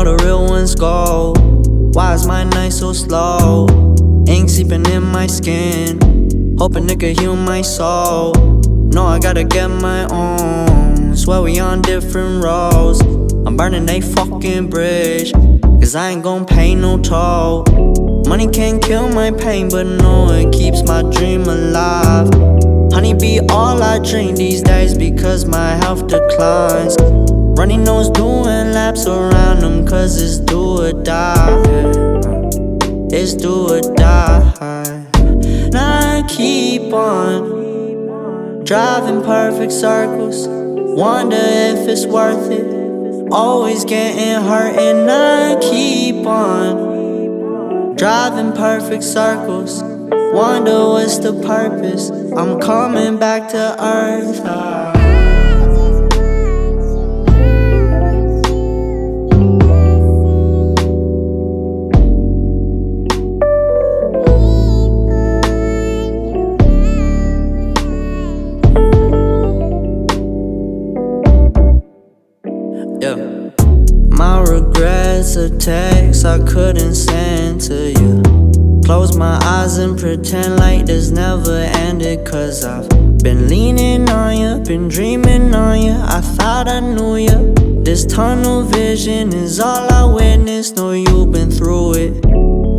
all the real ones go? Why is my night so slow? Ink seeping in my skin, hoping it could heal my soul. No, I gotta get my own. Swear we on different roads. I'm burning a fucking bridge, cause I ain't gon' pay no toll. Money can't kill my pain, but no, it keeps my dream alive. Honey be all I drink these days because my health declines. Runny nose doing laps around them cause it's do or die. It's do or die. Now I keep on driving perfect circles, wonder if it's worth it. Always getting hurt and I keep on driving perfect circles, wonder what's the purpose. I'm coming back to earth. My regrets are texts I couldn't send to you. Close my eyes and pretend like this never ended, cause I've been leaning on you, been dreaming on you. I thought I knew you. This tunnel vision is all I witnessed. Know you've been through it.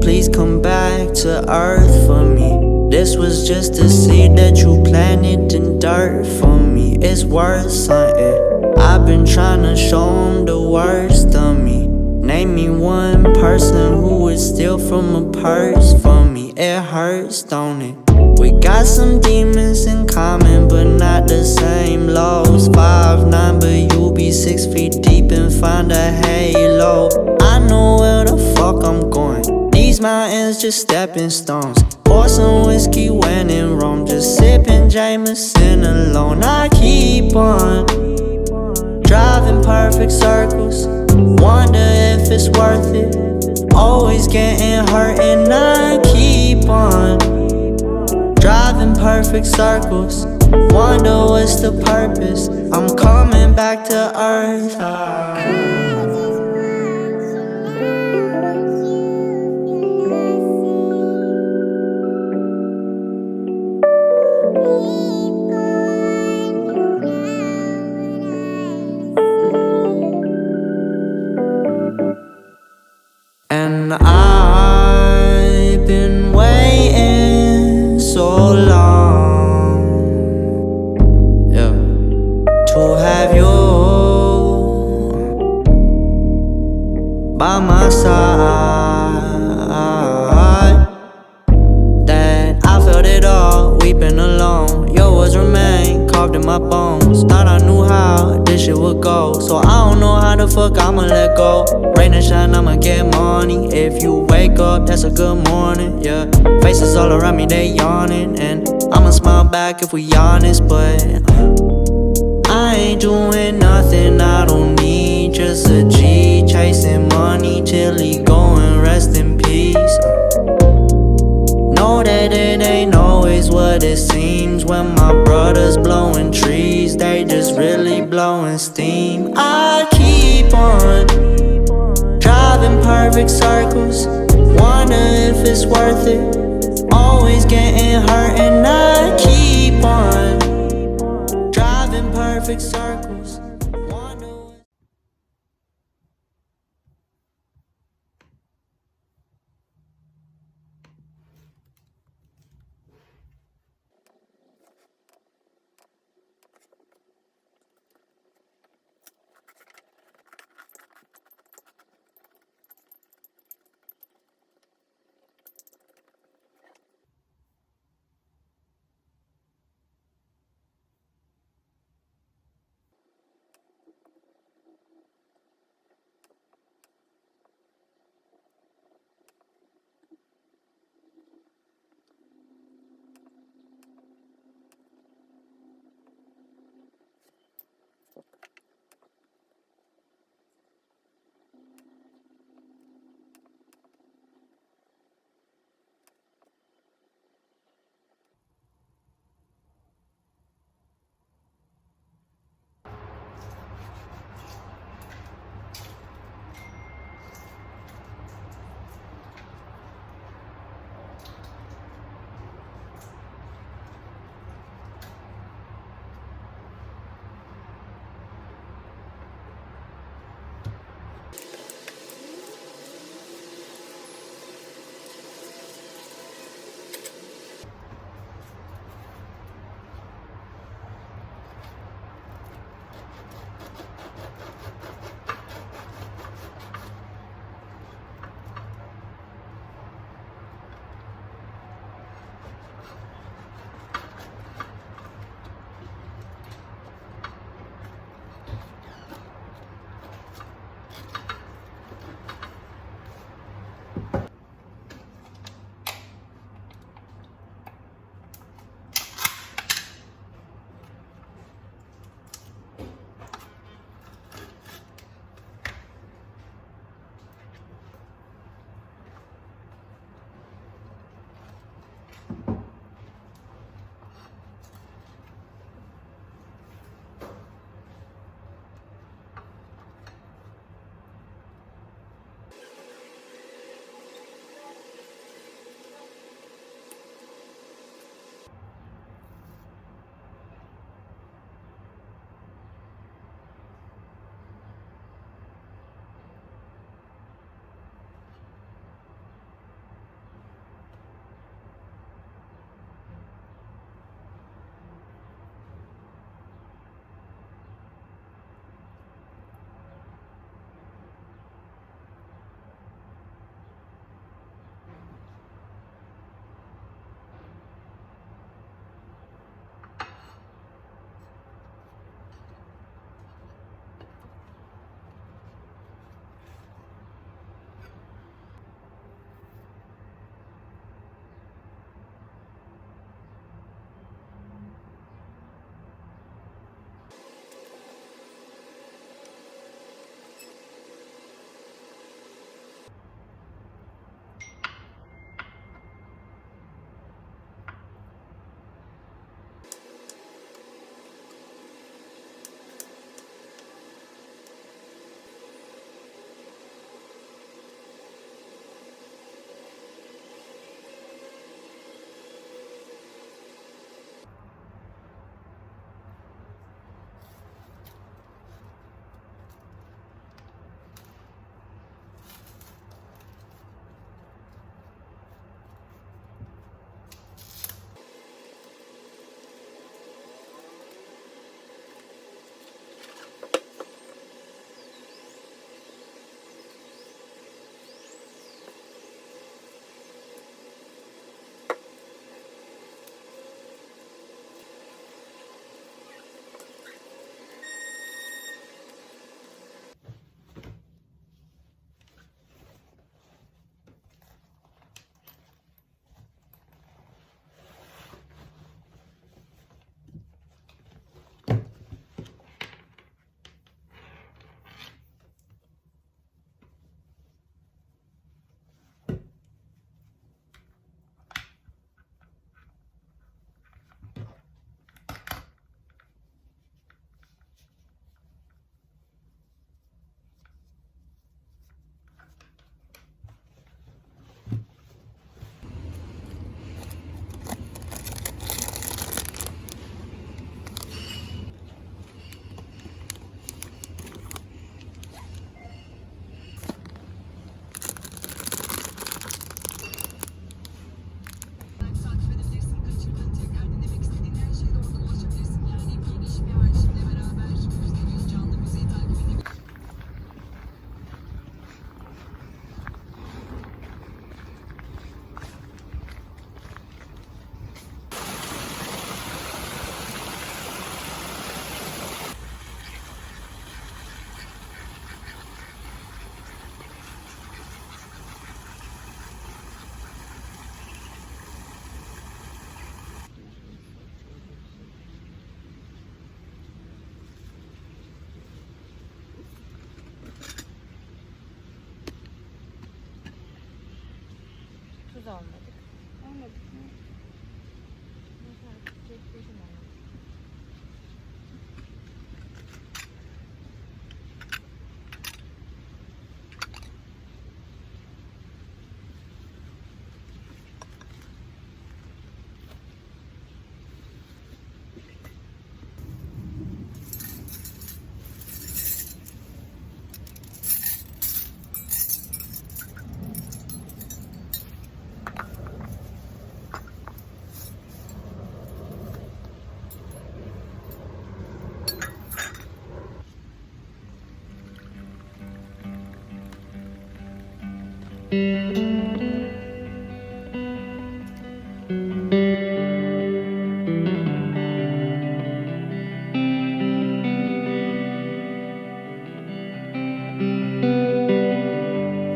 Please come back to earth for me. This was just a seed that you planted in dirt for me. It's worth something. I've been trying to show 'em the worst of me. Name me one person who would steal from a purse for me. It hurts, don't it? We got some demons in common, but not the same lows. 5'9", but you be 6 feet deep and find a halo. I know where the fuck I'm going. These mountains just stepping stones. Pour some whiskey when in Rome, just sipping Jameson alone. I keep on driving perfect circles, wonder if it's worth it. Always getting hurt and I keep on driving perfect circles, wonder what's the purpose. I'm coming back to earth. And I've been waiting so long, yeah, to have you by my side. That I felt it all, weeping alone. Your words remain carved in my bones. Thought I knew how this shit would go, so I don't know how the fuck I'ma let go. Rain and shine, I'ma get money. If you wake up, that's a good morning, yeah. Faces all around me, they yawning, and I'ma smile back if we honest. But I ain't doing nothing I don't need. Just a G chasing money till he go and rest in peace. Know that it ain't always what it seems. When my brothers blowing trees, they just really blowing steam. I keep on driving perfect circles, wonder if it's worth it. Always getting hurt and I keep on driving perfect circles, wonder. Biz olmadık. Olmadık mı?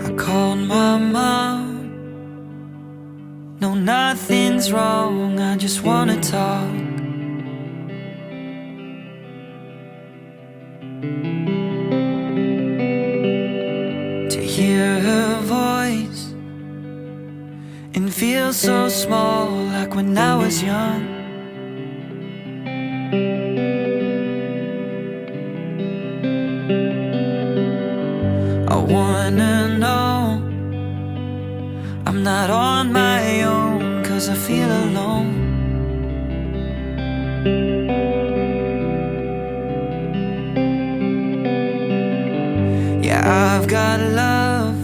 I called my mom. No, nothing's wrong. I just wanna talk. To hear her voice and feel so small, like when I was young. I wanna know I'm not on my own, 'cause I feel alone. Yeah, I've got love,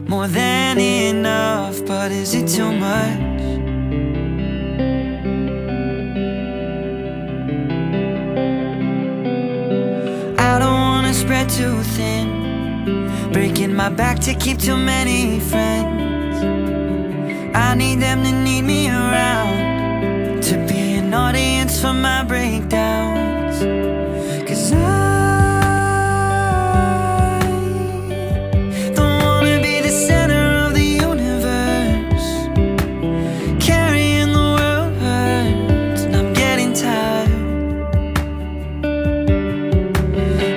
more than enough, but is it too much? I don't wanna spread too thin, breaking my back to keep too many friends. I need them to need me around, to be an audience for my breakdowns. 'Cause I don't wanna be the center of the universe, carrying the world hurts, and I'm getting tired.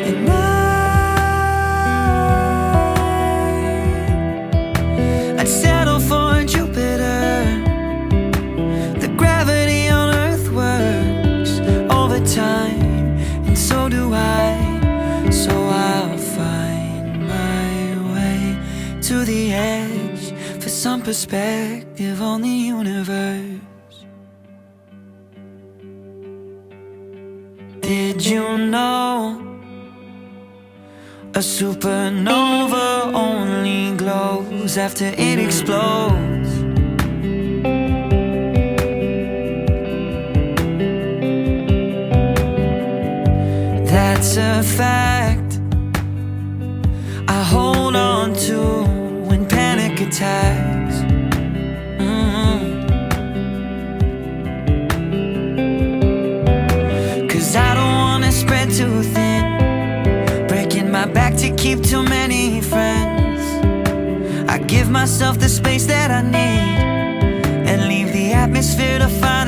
And I'd settle for Jupiter. The gravity on Earth works overtime, and so do I. So I'll find my way to the edge for some perspective on the universe. Did you know a supernova only glows after it explodes? That's a fact I hold on to when panic attacks. Mm. 'Cause I don't wanna spread too thin, breaking my back to keep too many friends. I give myself the space that I need, and leave the atmosphere to find